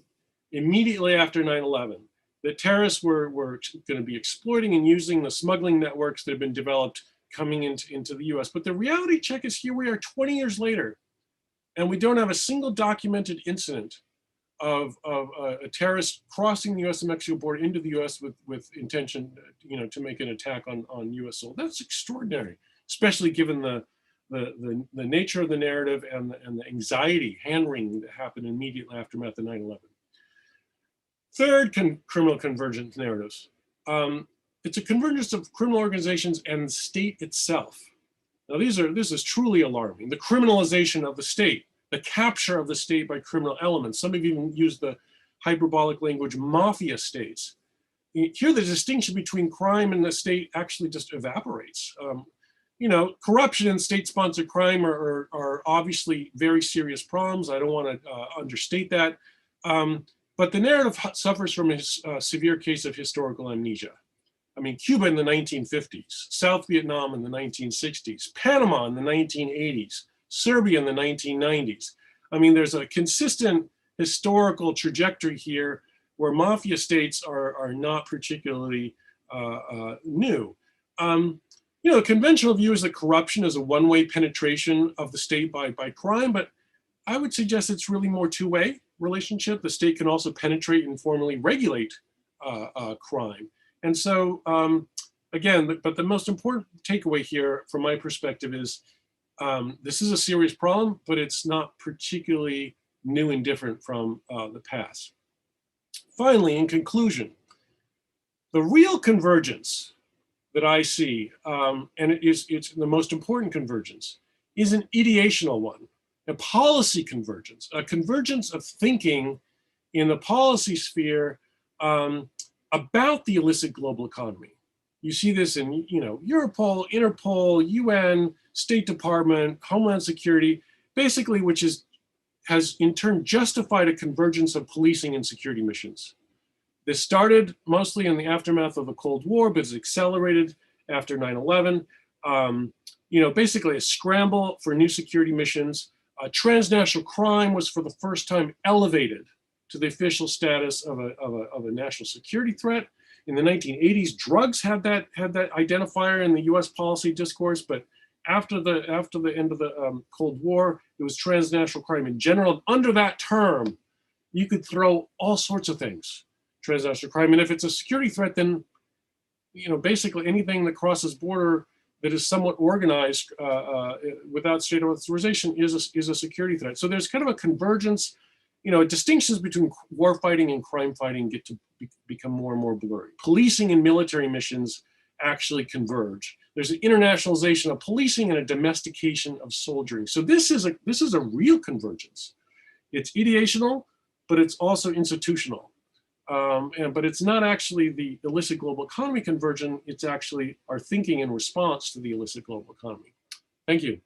immediately after 9/11 that terrorists were going to be exploiting and using the smuggling networks that have been developed coming into the US. But the reality check is here we are 20 years later, and we don't have a single documented incident of a terrorist crossing the US and Mexico border into the US with intention, you know, to make an attack on US soil. That's extraordinary, especially given the nature of the narrative and the anxiety, hand-wringing that happened immediately aftermath of 9/11. Third criminal convergence narratives. It's a convergence of criminal organizations and the state itself. Now this is truly alarming. The criminalization of the state, the capture of the state by criminal elements. Some have even used the hyperbolic language mafia states. Here the distinction between crime and the state actually just evaporates. You know, corruption and state-sponsored crime are obviously very serious problems. I don't want to understate that. But the narrative suffers from a severe case of historical amnesia. I mean, Cuba in the 1950s, South Vietnam in the 1960s, Panama in the 1980s, Serbia in the 1990s. I mean, there's a consistent historical trajectory here where mafia states are not particularly new. You know, the conventional view is that corruption is a one-way penetration of the state by crime, but I would suggest it's really more two-way relationship. The state can also penetrate and formally regulate crime. And so, again, but the most important takeaway here from my perspective is this is a serious problem, but it's not particularly new and different from the past. Finally, in conclusion, the real convergence that I see, and it's the most important convergence, is an ideational one, a policy convergence, a convergence of thinking in the policy sphere about the illicit global economy. You see this in, Europol, Interpol, UN, State Department, Homeland Security, basically, which has in turn justified a convergence of policing and security missions. This started mostly in the aftermath of the Cold War, but it's accelerated after 9/11. Basically a scramble for new security missions. Transnational crime was for the first time elevated to the official status of a national security threat. In the 1980s, drugs had that identifier in the U.S. policy discourse, but after the end of the Cold War, it was transnational crime in general. Under that term, you could throw all sorts of things, transnational crime. And if it's a security threat, then basically anything that crosses border that is somewhat organized without state authorization is a security threat. So there's kind of a convergence. Distinctions between war fighting and crime fighting get to become more and more blurry. Policing and military missions actually converge. There's an internationalization of policing and a domestication of soldiering. So this is a real convergence. It's ideational, but it's also institutional. But it's not actually the illicit global economy convergence. It's actually our thinking in response to the illicit global economy. Thank you.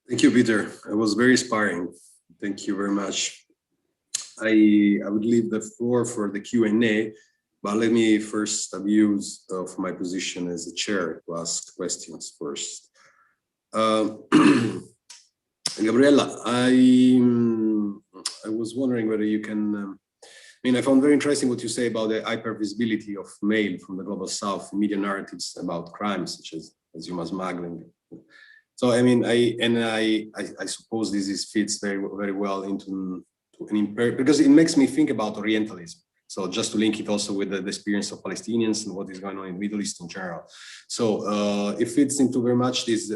Thank you, Peter. It was very inspiring. Thank you very much. I would leave the floor for the Q&A, but let me first abuse of my position as a chair to ask questions first. Gabriela, I was wondering whether you can, I found very interesting what you say about the hypervisibility of mail from the global south, media narratives about crimes such as human smuggling. So I suppose this fits very well into because it makes me think about Orientalism. So just to link it also with the experience of Palestinians and what is going on in the Middle East in general. So it fits into very much this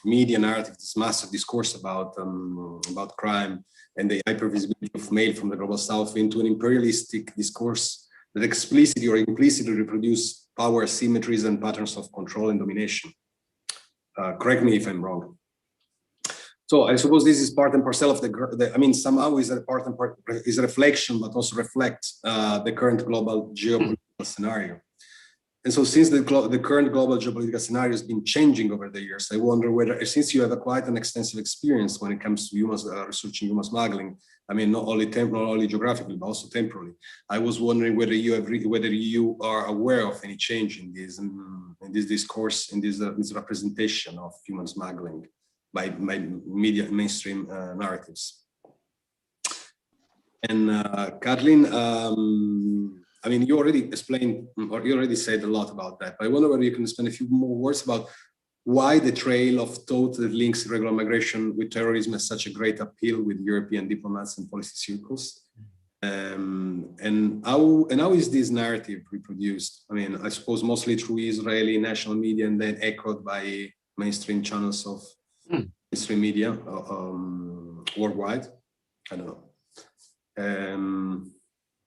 media narrative, this massive discourse about crime and the hypervisibility of mail from the global south into an imperialistic discourse that explicitly or implicitly reproduce power asymmetries and patterns of control and domination. Correct me if I'm wrong. So I suppose this is part and parcel of somehow is a reflection, but also reflects the current global geopolitical scenario. And so since the current global geopolitical scenario has been changing over the years, I wonder whether, since you have quite an extensive experience when it comes to researching human smuggling, not only geographically, but also temporally, I was wondering whether you are aware of any change in this discourse, in this representation of human smuggling by media mainstream narratives. And Kathleen, you already explained, or you already said a lot about that, but I wonder whether you can spend a few more words about why the trail of thought that links irregular migration with terrorism has such a great appeal with European diplomats and policy circles. And how is this narrative reproduced? I suppose mostly through Israeli national media and then echoed by mainstream channels of mainstream media worldwide. I don't know.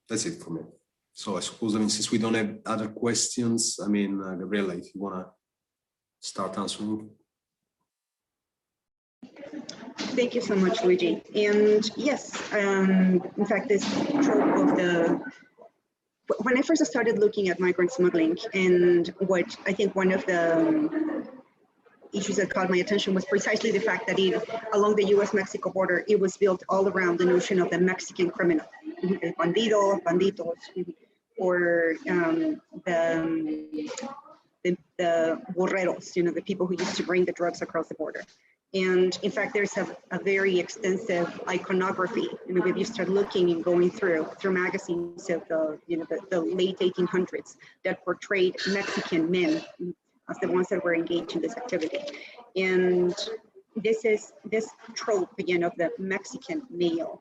That's it for me. So I suppose, since we don't have other questions, Gabriela, if you want to start answering. Thank you so much, Luigi. And yes, in fact, this trope of when I first started looking at migrant smuggling, and what I think one of the issues that caught my attention was precisely the fact that along the US-Mexico border, it was built all around the notion of the Mexican criminal, the bandido, banditos, or the borreros, the people who used to bring the drugs across the border. And in fact, there's a very extensive iconography. If you start looking and going through magazines of the late 1800s that portrayed Mexican men as the ones that were engaged in this activity. And this trope, again, of the Mexican male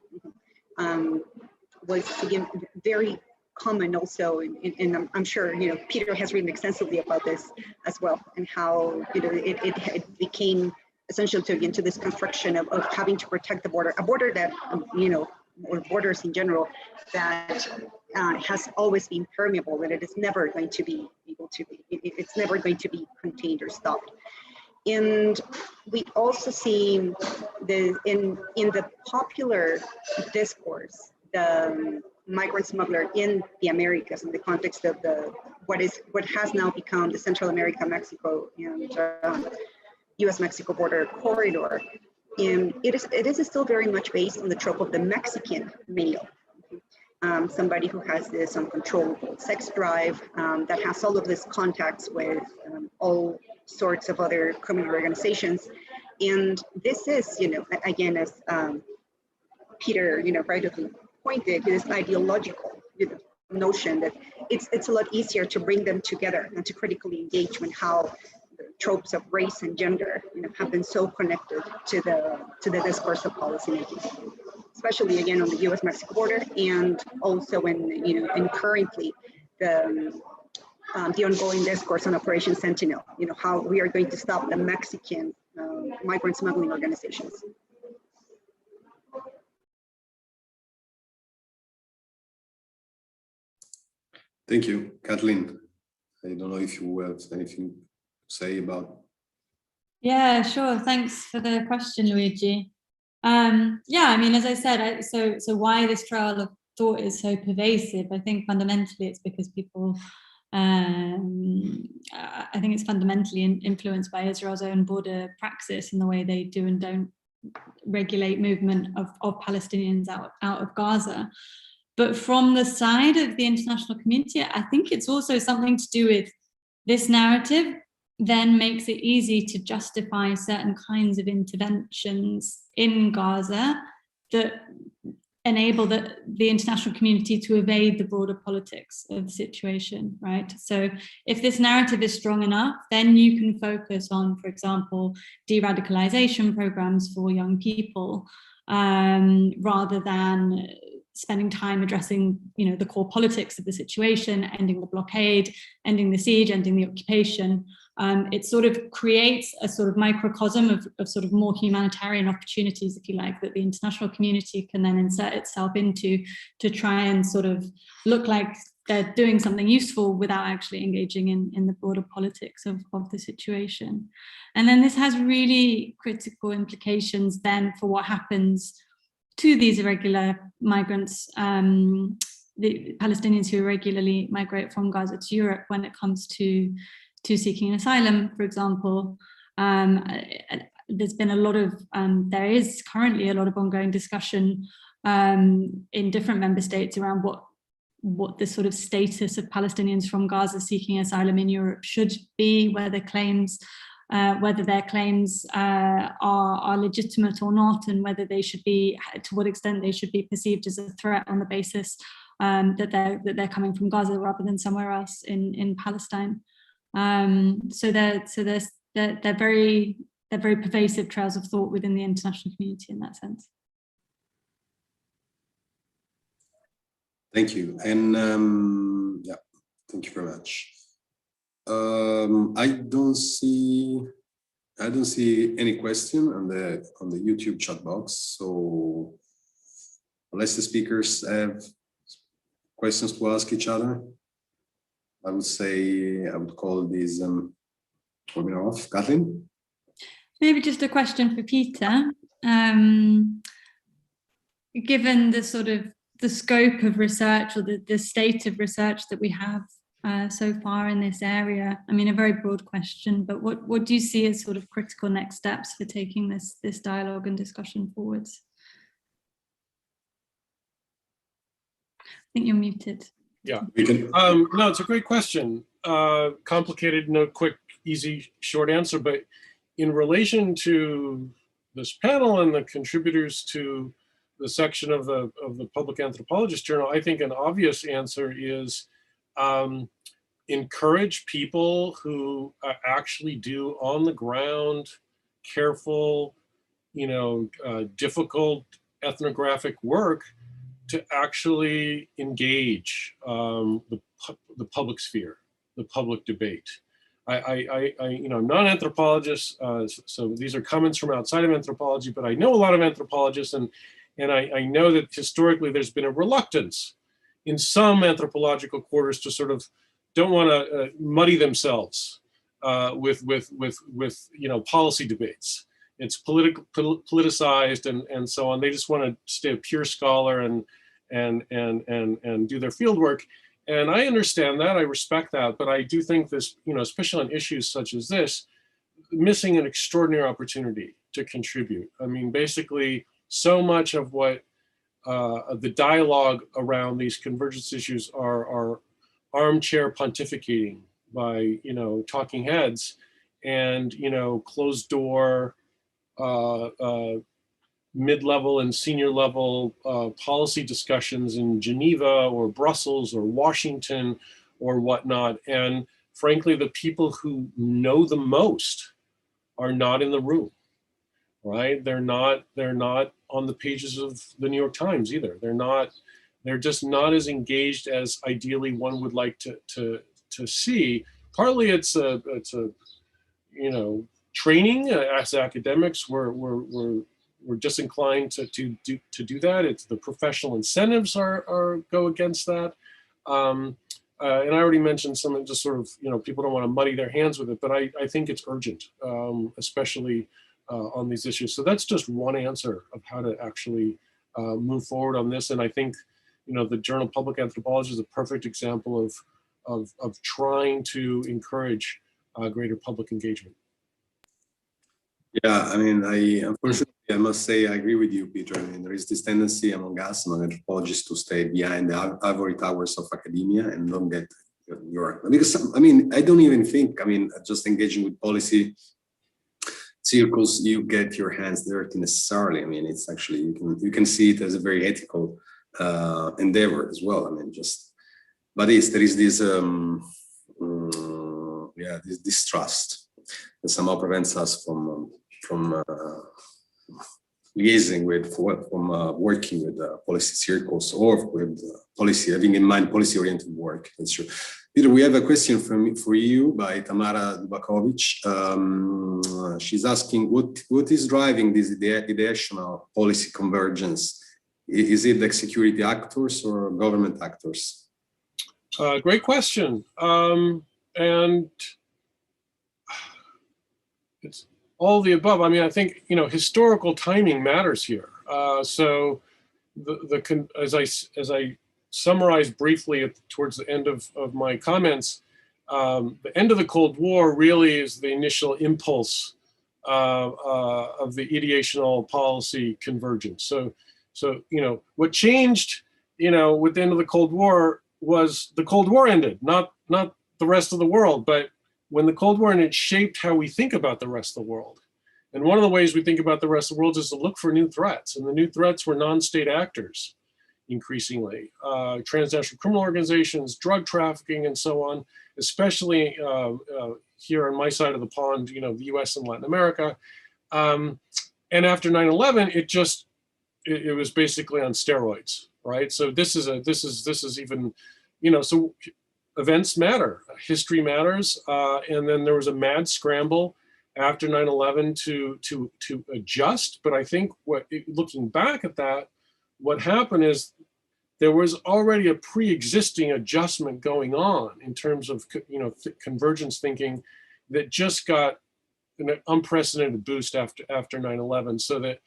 was, again, very common also, and I'm sure Peter has written extensively about this as well, and how it became essential to this construction of having to protect the border, a border that or borders in general, that has always been permeable, that it is never going to be able to be, it's never going to be contained or stopped. And we also see in the popular discourse, the migrant smuggler in the Americas, in the context of what has now become the Central America, Mexico, and U.S.-Mexico border corridor. And it is still very much based on the trope of the Mexican male. Somebody who has this uncontrollable sex drive, that has all of these contacts with all sorts of other criminal organizations. And this is, again, as Peter, rightly pointed, this ideological notion that it's a lot easier to bring them together and to critically engage when how the tropes of race and gender, have been so connected to the discourse of policymaking, especially again on the U.S.-Mexico border, and also in currently the ongoing discourse on Operation Sentinel. How we are going to stop the Mexican migrant smuggling organizations. Thank you, Kathleen. I don't know if you have anything to say about. Yeah, sure. Thanks for the question, Luigi. Yeah, I mean, as I said, so why this trail of thought is so pervasive? I think fundamentally it's because people, I think it's fundamentally influenced by Israel's own border praxis and the way they do and don't regulate movement of Palestinians out of Gaza. But from the side of the international community, I think it's also something to do with this narrative then makes it easy to justify certain kinds of interventions in Gaza that enable the international community to evade the broader politics of the situation, right? So if this narrative is strong enough, then you can focus on, for example, de-radicalization programs for young people, rather than spending time addressing, the core politics of the situation, ending the blockade, ending the siege, ending the occupation. It sort of creates a sort of microcosm of sort of more humanitarian opportunities, if you like, that the international community can then insert itself into to try and sort of look like they're doing something useful without actually engaging in the broader politics of the situation. And then this has really critical implications then for what happens to these irregular migrants, the Palestinians who irregularly migrate from Gaza to Europe when it comes to seeking asylum, for example. There's been a lot of, there is currently a lot of ongoing discussion in different member states around what the sort of status of Palestinians from Gaza seeking asylum in Europe should be, whether their claims are legitimate or not, and whether they should be, to what extent they should be perceived as a threat on the basis that they're coming from Gaza rather than somewhere else in Palestine. So they're very pervasive trails of thought within the international community in that sense. Thank you, and yeah, thank you very much. I don't see any question on the YouTube chat box. So unless the speakers have questions to ask each other, I would call this webinar off. Kathleen? Maybe just a question for Peter. Given the sort of the scope of research, or the state of research that we have so far in this area, I mean, a very broad question, but what do you see as sort of critical next steps for taking this dialogue and discussion forwards? I think you're muted. Yeah, no, it's a great question. Complicated, no quick, easy, short answer, but in relation to this panel and the contributors to the section of the Public Anthropologist Journal, I think an obvious answer is encourage people who actually do on the ground, careful, difficult ethnographic work to actually engage the public sphere, the public debate. I'm not an anthropologist, so these are comments from outside of anthropology, but I know a lot of anthropologists, and And I know that historically there's been a reluctance in some anthropological quarters to sort of don't want to muddy themselves with policy debates. It's politicized and so on. They just want to stay a pure scholar and do their field work. And I understand that, I respect that, but I do think this, especially on issues such as this, missing an extraordinary opportunity to contribute. I mean, basically, so much of what the dialogue around these convergence issues are armchair pontificating by, talking heads and, closed door, mid-level and senior level policy discussions in Geneva or Brussels or Washington or whatnot. And frankly, the people who know the most are not in the room, right? They're not on the pages of the New York Times either. They're just not as engaged as ideally one would like to see. Partly it's a training as academics. We're disinclined to do that. It's the professional incentives go against that. And I already mentioned some just sort of, people don't want to muddy their hands with it, but I think it's urgent, especially on these issues. So that's just one answer of how to actually move forward on this. And I think, the Journal of Public Anthropology is a perfect example of trying to encourage greater public engagement. Yeah, I mean, unfortunately, I must say, I agree with you, Peter. I mean, there is this tendency among us, among anthropologists, to stay behind the ivory towers of academia and don't get because, I mean, I don't even think, just engaging with policy circles, you get your hands dirty necessarily. I mean, it's actually, you can see it as a very ethical endeavor as well. I mean, but there is this, this distrust that somehow prevents us from liaising with, from working with policy circles or with having in mind policy-oriented work. That's true. Peter, we have a question for you by Tamara Dubakovic. She's asking, what is driving this ideational policy convergence? Is it like security actors or government actors? Great question. And it's all of the above. I mean, I think, historical timing matters here. So as I summarized briefly towards the end of my comments, the end of the Cold War really is the initial impulse of the ideational policy convergence. So what changed, with the end of the Cold War was the Cold War ended, not the rest of the world, but when the Cold War ended, it shaped how we think about the rest of the world. And one of the ways we think about the rest of the world is to look for new threats. And the new threats were non-state actors, increasingly. Transnational criminal organizations, drug trafficking, and so on, especially here on my side of the pond, the US and Latin America. And after 9/11, it was basically on steroids, right? So this is even, so events matter, history matters. And then there was a mad scramble after 9/11 to adjust. But I think looking back at that, what happened is there was already a pre-existing adjustment going on in terms of, convergence thinking that just got an unprecedented boost after 9/11, so that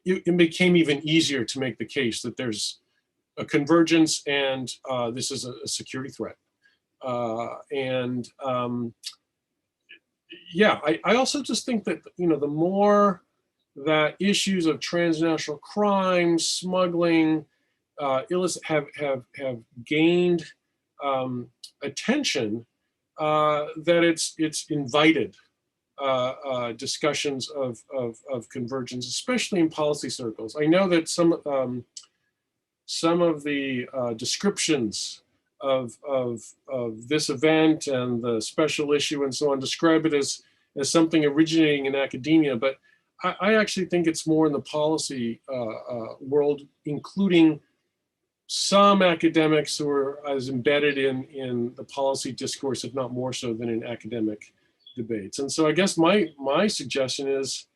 it became even easier to make the case that there's a convergence and this is a security threat. I also just think that, the more that issues of transnational crime, smuggling, illicit have gained attention, that it's invited discussions of convergence, especially in policy circles. I know that some of the descriptions of this event and the special issue and so on describe it as something originating in academia, but I actually think it's more in the policy world, including some academics who are as embedded in the policy discourse, if not more so than in academic debates. And so I guess my suggestion is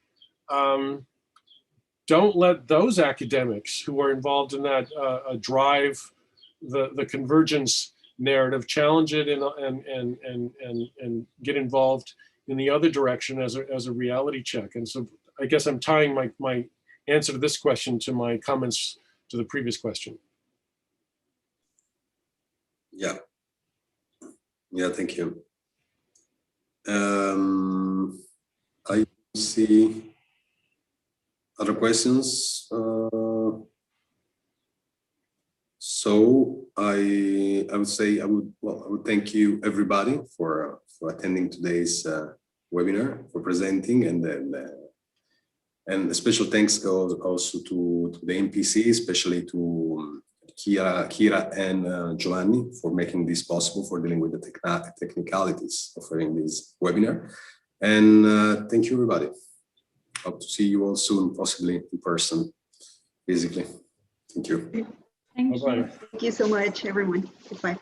don't let those academics who are involved in that drive the convergence narrative challenge it and get involved in the other direction as a reality check. And so I guess I'm tying my answer to this question to my comments to the previous question. Yeah. Yeah, thank you. I see other questions. So I would say I would thank you everybody for attending today's webinar, for presenting, and then and a special thanks goes also to the MPC, especially to Kira and Giovanni for making this possible, for dealing with the technicalities of having this webinar. And thank you, everybody. Hope to see you all soon, possibly in person, physically. Thank you. Thank you. Thank you so much, everyone. Goodbye.